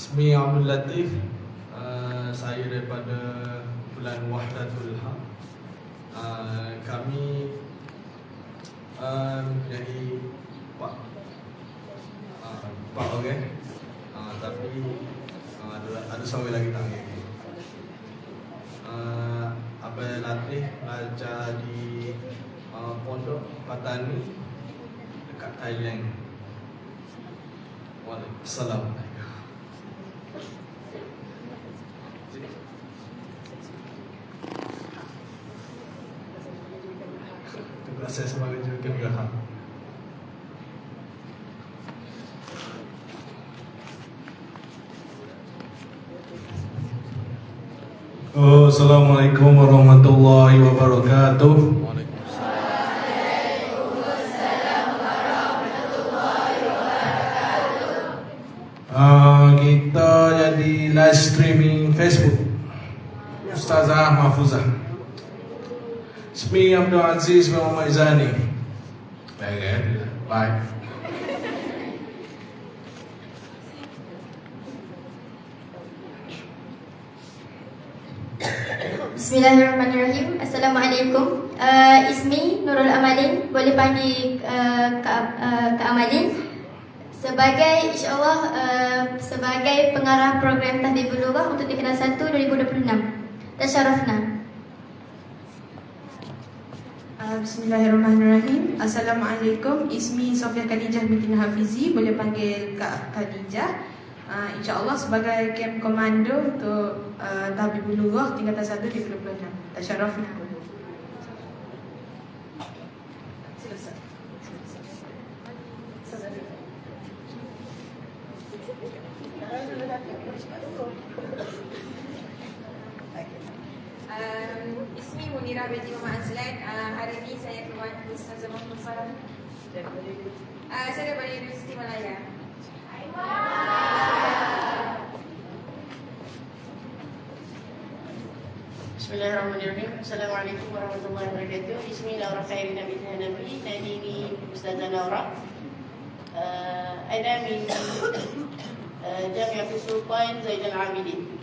Ismi Abdul Latif. Saya daripada kumpulan Wahdatul Haq. Kami mempunyai empat orang, tapi ada seorang lagi tak lagi. Abang Latif belajar di Pondok Patani dekat Thailand. Waalaikumsalam. Saya sebagai jurukam. Assalamualaikum warahmatullahi wabarakatuh. Kita jadi live streaming Facebook Ustazah Mahfuzah. Ismi Abdul Aziz Muhammad Zani. Bye. Bismillahirrahmanirrahim. Assalamualaikum. Ismi Nurul Amalin. Boleh panggil Kak Amalin. Sebagai insyaAllah sebagai pengarah program Tahfidzul Lughah untuk Tingkatan 1 2026. Tasyarafna. Bismillahirrahmanirrahim. Assalamualaikum. Ismi Sofia Khadijah binti Hafizi. Boleh panggil Kak Khadijah. InsyaAllah sebagai camp komando untuk Tahfidzul Lughah Tingkatan 1 2026. Tasyarafna. Ismi Munirah binti Muhammad Azlan. Hari ini saya keluar Ustazah Mahfuzah. Saya daripada Universiti Malaya. Bismillahirrahmanirrahim. Assalamualaikum warahmatullahi wabarakatuh. Ismi Laura Khairina binti Hanafi. Nadini Ustazah Laura. Ana min Jami'ah Sultan Zainal Abidin.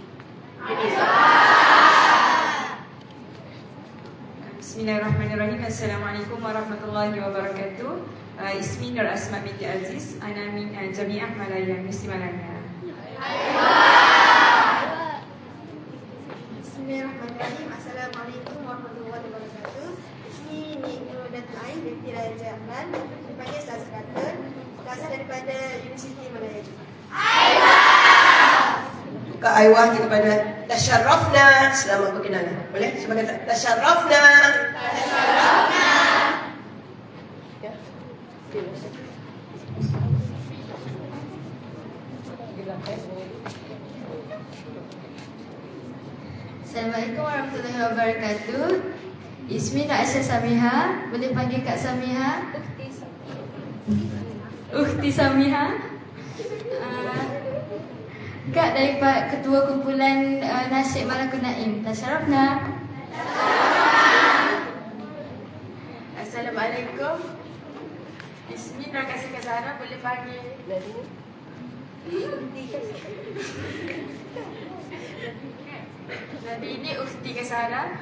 Bismillahirrahmanirrahim. Assalamualaikum warahmatullahi wabarakatuh. Ismi Nur Asma binti Aziz. Ana min Jami'ah Malaya, Universiti Malaya. Bismillahirrahmanirrahim. Assalamualaikum warahmatullahi wabarakatuh. Ismi Nur Ain binti Raja Ahmad. Dipanggil Ustazah Kata. Berasal daripada Universiti Malaya. Kak Aiwah kita pada tasyarrafna. Selamat berkenalan. Boleh? Sebagai tasyarrafna. Tasyarrafna. Ya. Assalamualaikum warahmatullahi wabarakatuh. Ismi Aisyah Samiha. Boleh panggil Kak Samiha. Ukhti Samiha. Kak daripada Ketua Kumpulan Nasyid Malakul Naim. Tasyarafna. Assalamualaikum. Ismi Nur Kasih Zahra. Boleh panggil Nabi ini Ukhti Kasara.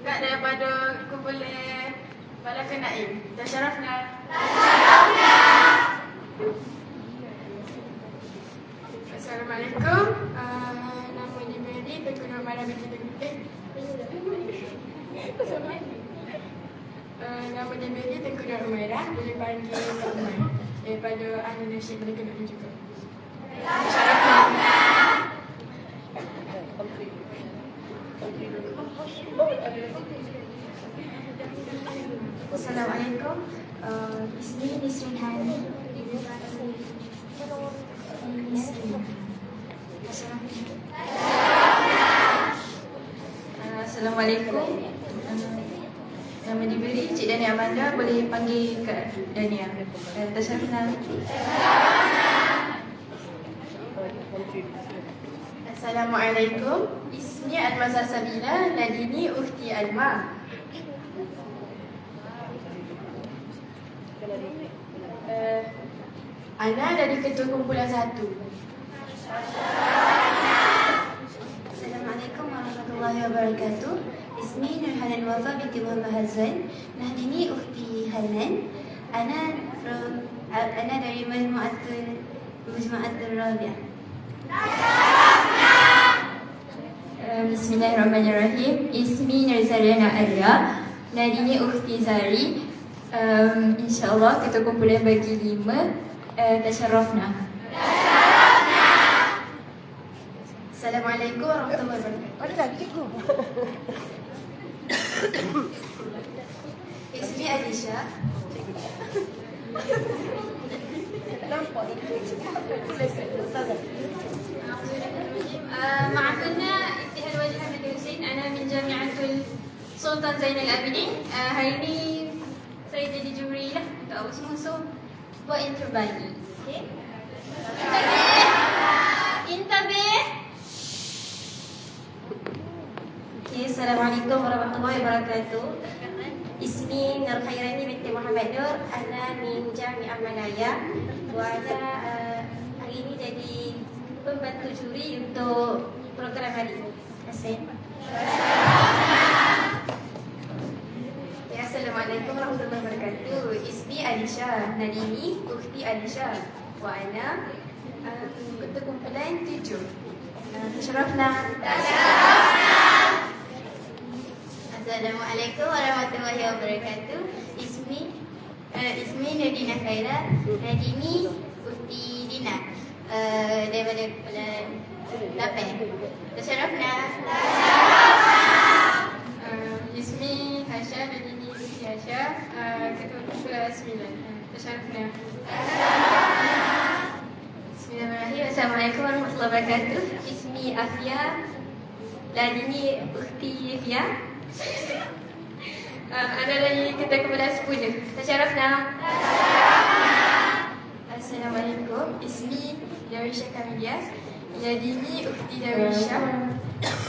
Kak daripada Kumpulan Malakul Naim. Tasyarafna. Assalamualaikum. Nama ni Mary. Tengku Nur Mara binti nama dia Mary. Tengku Nur Umairah. Boleh panggil Kak Umar. Daripada Ahli Nasyid Malakul Naim juga. Tasyarafna. Assalamualaikum. Ismi Nisrin Hani. Assalamualaikum. Nama diberi Cik Dania Amanda. Boleh panggil Kak Dania. Tasyarafna. Assalamualaikum. Ismi Almazah Sabila. Nadini Ukhti Alma. Ana dari Ketua Kumpulan 1. warahmatullahi wabarakatuh. Ismi Nurhanan Wafa binti Muhammad Hazwan. Nahdini ukhti Hanan. Ana dari Majmu'atul Rabi'ah. Bismillahirrahmanirrahim. Ismi Nurzaliana Arya. Nadini ukhti Zari. InsyaAllah kita kumpulan bagi 5. Tasharrafna. Assalamualaikum warahmatullahi wabarakatuh. Ismi Alisha. معكنا اتحاد الواجهة Ahmad Hussein. Ana min Jamiatul Sultan Zainal Abidin. Hari ini saya jadi juri lah untuk awak semua. So, buat yang terbaik. Okay? Intabih. Okay, Assalamualaikum warahmatullahi wabarakatuh. Ismi Nur Khairani binti Muhammad Nur. Ana min Jami'ah Malaya. Ana hari ini jadi pembantu juri untuk program hari ini. Terima kasih. Assalamualaikum warahmatullahi wabarakatuh. Ismi Alisha. Nadini ukhti Alisha. Wa ana ketua kumpulan 7. Tasharrafna. Assalamualaikum warahmatullahi wabarakatuh. Ismi Nadina Khaira. Nadini ukhti Dina. Daripada kumpulan 8. Tasharrafna. Ismi Hasha. Nadini ukhti Hasha. Ketua kumpulan 9. Tasharrafna. Bismillahirrahmanirrahim. Assalamualaikum warahmatullahi wabarakatuh. Ismi Afia. Nadini ukhti Afia. Ana dari ketua kumpulan 10. Tasharrafna. Assalamualaikum. Ismi Dawisha Kamilia. Nadini ukhti Dawisha.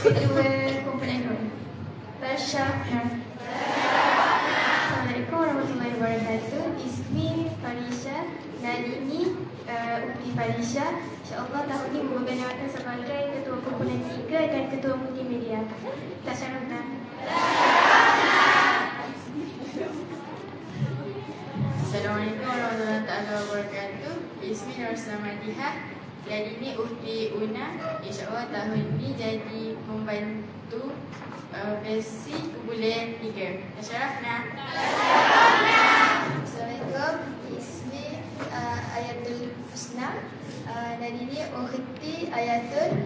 Ketua kumpulan 2. Tasharrafna. Assalamualaikum warahmatullahi wabarakatuh. Ismi Farisha. Nadini ukhti Farisha. InsyaAllah tahun ini memegang jawatan sebagai ketua kumpulan 3 dan ketua multimedia. Tasharrafna. Assalamualaikum warahmatullahi wabarakatuh. Ismi Nursamadiha. Nadini ukhti Una. InsyaAllah tahun ini jadi membantu versi kumpulan 3. Tasharrafna. Assalamualaikum. Ismi Ayatul Husna. Nadini ukhti Ayatul.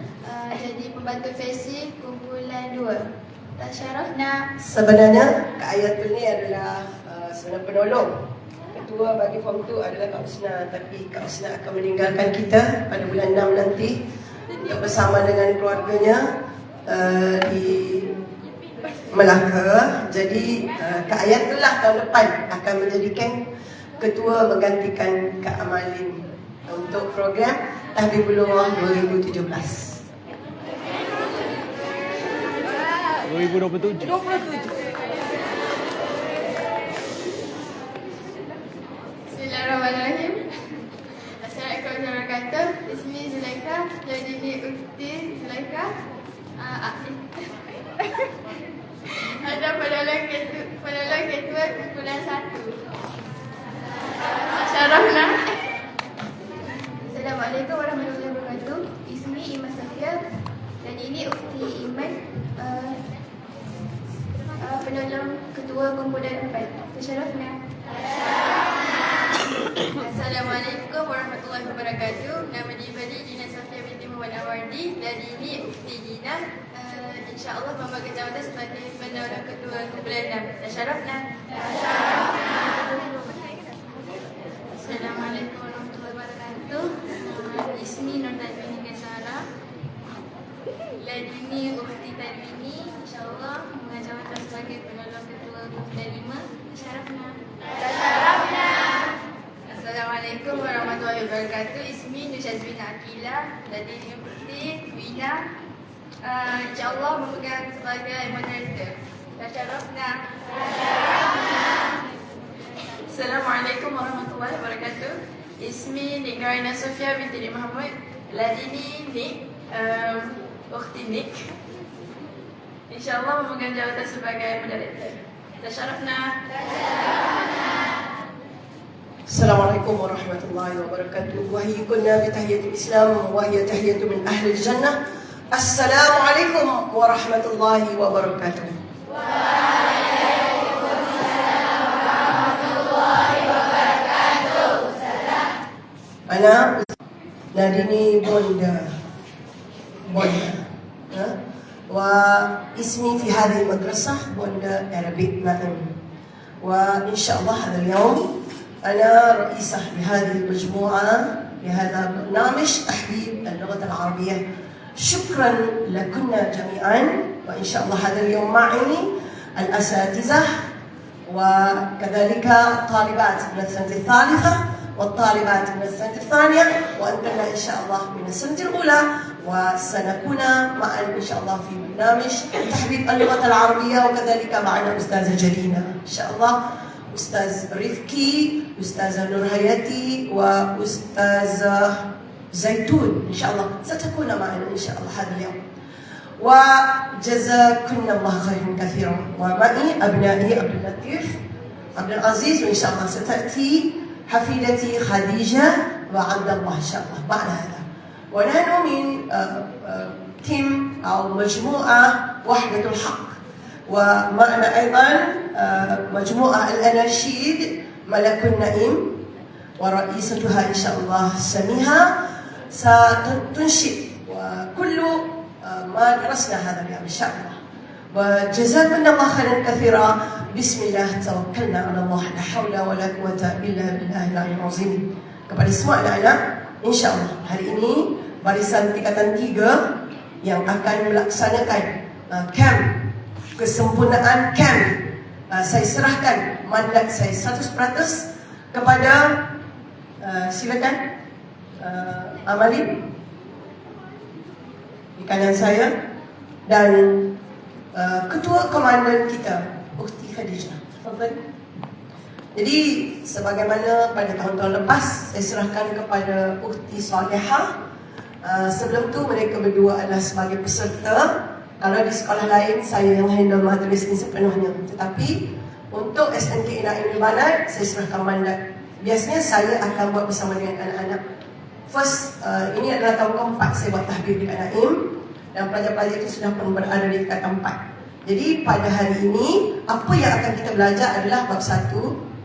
Jadi pembantu versi kumpulan 2. Tasharrafna. Sebenarnya Kak Ayatul ni adalah sebenarnya penolong. Ketua bagi form 2 adalah Kak Usna, tapi Kak Usna akan meninggalkan kita pada bulan 6 nanti bersama dengan keluarganya di Melaka. Jadi Kak Ayatul lah tahun depan akan menjadikan ketua menggantikan Kak Amalin untuk program Tahbibullah 2017. 2027. Bismillahirrahmanirrahim. Assalamualaikum warahmatullahi wabarakatuh. Ismi Zulaika. Nadini ukhti Zulaika. Ada penolong ketua kumpulan 1. Tasharrafna. Assalamualaikum warahmatullahi wabarakatuh. Ismi Iman Safia. Nadini ukhti Iman. Penolong ketua kumpulan 4. Tasharrafna. Assalamualaikum warahmatullahi wabarakatuh. Nama Dibali Dina Safia binti Muhammad Awardi. Dari ini ukhti Dina. InsyaAllah memegang jawatan sebagai penolong ketua kumpulan 6. Tasharrafna. Assalamualaikum warahmatullahi wabarakatuh. Ismi Nur Tanwini Gasara. Ladini ukhti Tanwini. InsyaAllah memegang jawatan sebagai penolong ketua kumpulan 5. Tasharrafna. Assalamualaikum warahmatullahi wabarakatuh. Ismi Nushazwina Akila. Ladini ukhti Wina. InsyaAllah memegang sebagai moderator. Tasharrafna. Assalamualaikum warahmatullahi wabarakatuh. Ismi Nigarina Sofia binti Muhammad. Ladini Nik. Ukhti Nik. InsyaAllah memegang jawatan sebagai moderator. Tasyarafna. Assalamualaikum warahmatullahi wabarakatuh. Wahyukunna bitahiyatul Islam wa hiya tahiyatu min ahli jannah. Assalamualaikum warahmatullahi wabarakatuh. Ana Nadini Bonda واسمي في هذه المدرسة بوندا Arabic Naim. وإن شاء الله هذا اليوم أنا رئيسة لهذه المجموعة لهذا البرنامج تحبيب اللغة العربية. شكرا لكنا جميعا. وإن شاء الله هذا اليوم معي الأساتذة وكذلك الطالبات من السنة الثالثة والطالبات من السنة الثانية وأنتم إن شاء الله من السنة الأولى. وسنكون معا إن شاء الله في برنامج تحبيب اللغة العربية وكذلك معنا أستاذة جليلة إن شاء الله، أستاذ رفكي، أستاذة نور هياتي وأستاذة زيتون إن شاء الله ستكون معنا إن شاء الله هذا اليوم. وجزاكم الله خيرا كثيرا. ومعي أبنائي عبد اللطيف عبد العزيز وإن شاء الله ستأتي حفيدتي خديجة وعبد الله إن شاء الله بعد هذا. ونحن من تيم أو مجموعة وحدة الحق. ومعنا أيضا مجموعة الأناشيد ملك النعيم ورئيستها إن شاء الله سميها ستنشئ وكل ما درسنا هذا اليوم إن شاء الله. وجزاكم الله خيرا كثيرا. بسم الله توكلنا على الله لا حول ولا قوة إلا بالله العلي العظيم. Kepada semua anak-anak, insya-Allah hari ini barisan tingkatan 3 yang akan melaksanakan camp kesempurnaan camp. Saya serahkan mandat saya 100% kepada silakan Amali di kanan saya dan ketua komandan kita Ukhti Khadijah. Tafadhal. Jadi sebagaimana pada tahun-tahun lepas saya serahkan kepada Ukhti Salihah. Sebelum tu mereka berdua adalah sebagai peserta. Kalau di sekolah lain saya yang handle majlis ini sepenuhnya. Tetapi untuk SMK Naim Banat saya serahkan mandat. Biasanya saya akan buat bersama dengan anak-anak. First, ini adalah tahun keempat saya buat tahbib di Naim dan pelajar-pelajar itu sudah pun berada di tingkatan 4. Jadi pada hari ini apa yang akan kita belajar adalah bab 1,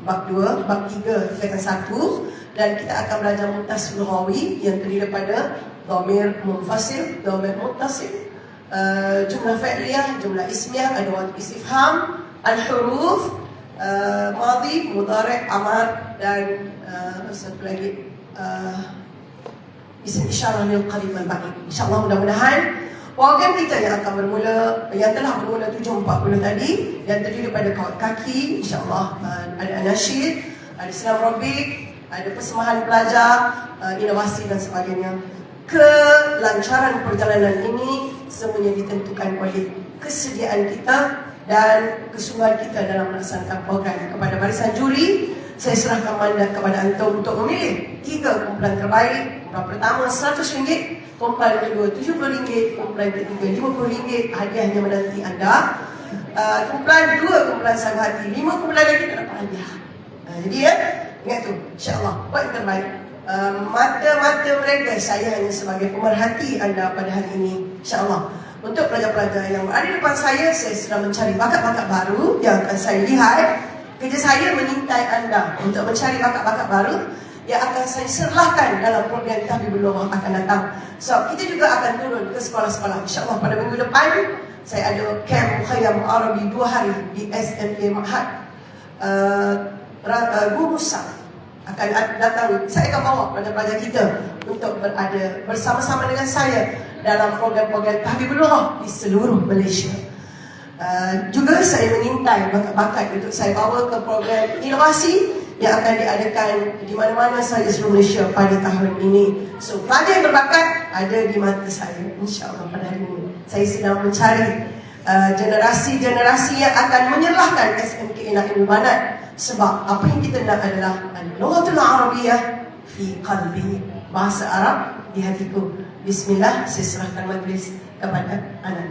bab 2, bab 3 tingkatan 1 dan kita akan belajar muttasil lughawi yang terdiri daripada dhamir munfasil, dhamir muttasil, jumlah fi'liyah, jumlah ismiyah, adawat istifham, al-huruf, madhi, mudhari', amar dan satu lagi isim isyarah lil qarib wal ba'id. Insyaallah mudah-mudahan program kita yang akan bermula, yang telah bermula 7.40 tadi, yang terdiri daripada kawat kaki, insyaAllah ada anasyid, ada Islam Rabbik, ada persembahan pelajar, inovasi dan sebagainya. Kelancaran perjalanan ini semuanya ditentukan oleh kesediaan kita dan kesungguhan kita dalam melaksanakan program. Kepada barisan juri, saya serahkan mandat kepada antum untuk memilih 3 kumpulan terbaik. Kumpulan pertama RM100, kumpulan kedua RM70, kumpulan ketiga RM50. Hadiahnya menanti anda. Kumpulan 2 kumpulan sahabat hati, 5 kumpulan lagi tak dapat hadiah. Jadi ya, ingat tu, insyaAllah buat yang terbaik. Mata-mata mereka saya hanya sebagai pemerhati anda pada hari ini, insyaAllah. Untuk pelajar-pelajar yang berada di depan saya sedang mencari bakat-bakat baru yang akan saya lihat. Kerja saya mengintai anda untuk mencari bakat-bakat baru yang akan saya serlahkan dalam program Tahbibul Lughah akan datang. So, kita juga akan turun ke sekolah-sekolah. InsyaAllah pada minggu depan saya ada camp Mukhayyam Arabi 2 hari di SMK Ma'had Gumusa. Akan datang, saya akan bawa pelajar-pelajar kita untuk berada bersama-sama dengan saya dalam program-program Tahbibul Lughah di seluruh Malaysia. Juga saya mengintai bakat-bakat untuk saya bawa ke program inovasi yang akan diadakan di mana-mana sahaja seluruh Malaysia pada tahun ini. So, pelajar yang berbakat ada di mata saya, insyaAllah pada hari ini. Saya sedang mencari generasi-generasi yang akan menyerlahkan SMK Naim Banat. Sebab apa yang kita nak adalah Al-Lughatul Arabiyyah fi qalbi, bahasa Arab di hatiku. Bismillah, saya serahkan majlis kepada anak.